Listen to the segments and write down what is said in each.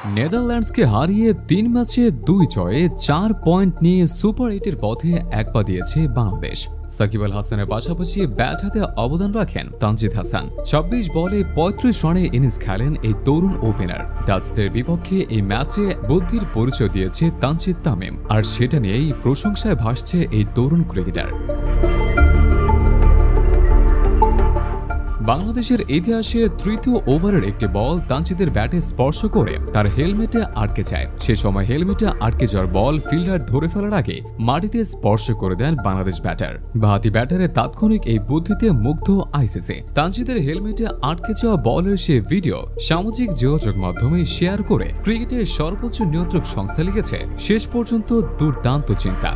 নেদারল্যান্ডসকে হারিয়ে ৩ ম্যাচে ২ জয়ে ৪ পয়েন্ট নিয়ে সুপার ৮-এর পথে এক পা দিয়েছে বাংলাদেশ। সাকিব আল হাসানের পাশাপাশি ব্যাট হাতে অবদান রাখেন তানজিদ হাসান। ২৬ বলে ৩৫ রানে ইনিংস খেলেন এই তরুণ ওপেনার। ডাচদের বিপক্ষে এই ম্যাচে বুদ্ধির পরিচয় দিয়েছে তানজিদ তামিম, আর সেটা নিয়েই প্রশংসায় ভাসছে এই তরুণ ক্রিকেটার। বাংলাদেশের ইতিহাসে তৃতীয় ওভারের একটি বল তানজিদের ব্যাটে স্পর্শ করে তার হেলমেটে আটকে যায়। সে সময় হেলমেটে আটকে যাওয়ার বল ফিল্ডার ধরে ফেলার আগে মাটিতে স্পর্শ করে দেন বাংলাদেশ ব্যাটার। বাহাতি ব্যাটারের তাৎক্ষণিক এই বুদ্ধিতে মুগ্ধ আইসিসি। তানজিদের হেলমেটে আটকে যাওয়া বলের সে ভিডিও সামাজিক যোগাযোগ মাধ্যমে শেয়ার করে ক্রিকেটের সর্বোচ্চ নিয়ন্ত্রক সংস্থা লিখেছে, শেষ পর্যন্ত দুর্দান্ত চিন্তা।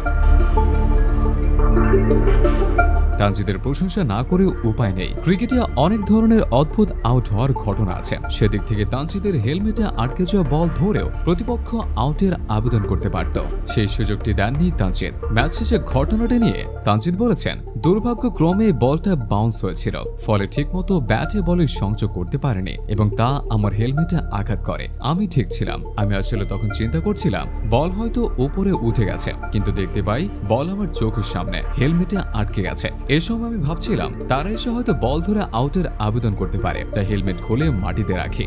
তানজিদের প্রশংসা না করে উপায় নেই। ক্রিকেটে অনেক ধরনের অদ্ভুত আউট হওয়ার ঘটনা আছে। সেদিক থেকে তানজিদের হেলমেটে আটকে যাওয়া বল ধরেও প্রতিপক্ষ আউটের আবেদন করতে পারত, সেই সুযোগটি দেননি তানজিদ। ম্যাচ শেষে ঘটনাটি নিয়ে তানজিদ বলেছেন, দুর্ভাগ্যক্রমে বলটা বাউন্স হয়েছিল, ফলে ঠিকমতো ব্যাটে বলে সংযোগ করতে পারেনি এবং তা আমার হেলমেটে আঘাত করে। আমি ঠিক ছিলাম, আমি আসলে তখন চিন্তা করছিলাম বল হয়তো উপরে উঠে গেছে, কিন্তু দেখতে পাই বল আমার চোখের সামনে হেলমেটে আটকে গেছে। এর সময় আমি ভাবছিলাম তারা এসে হয়তো বল ধরে আউটের আবেদন করতে পারে, তাই হেলমেট খুলে মাটিতে রাখি।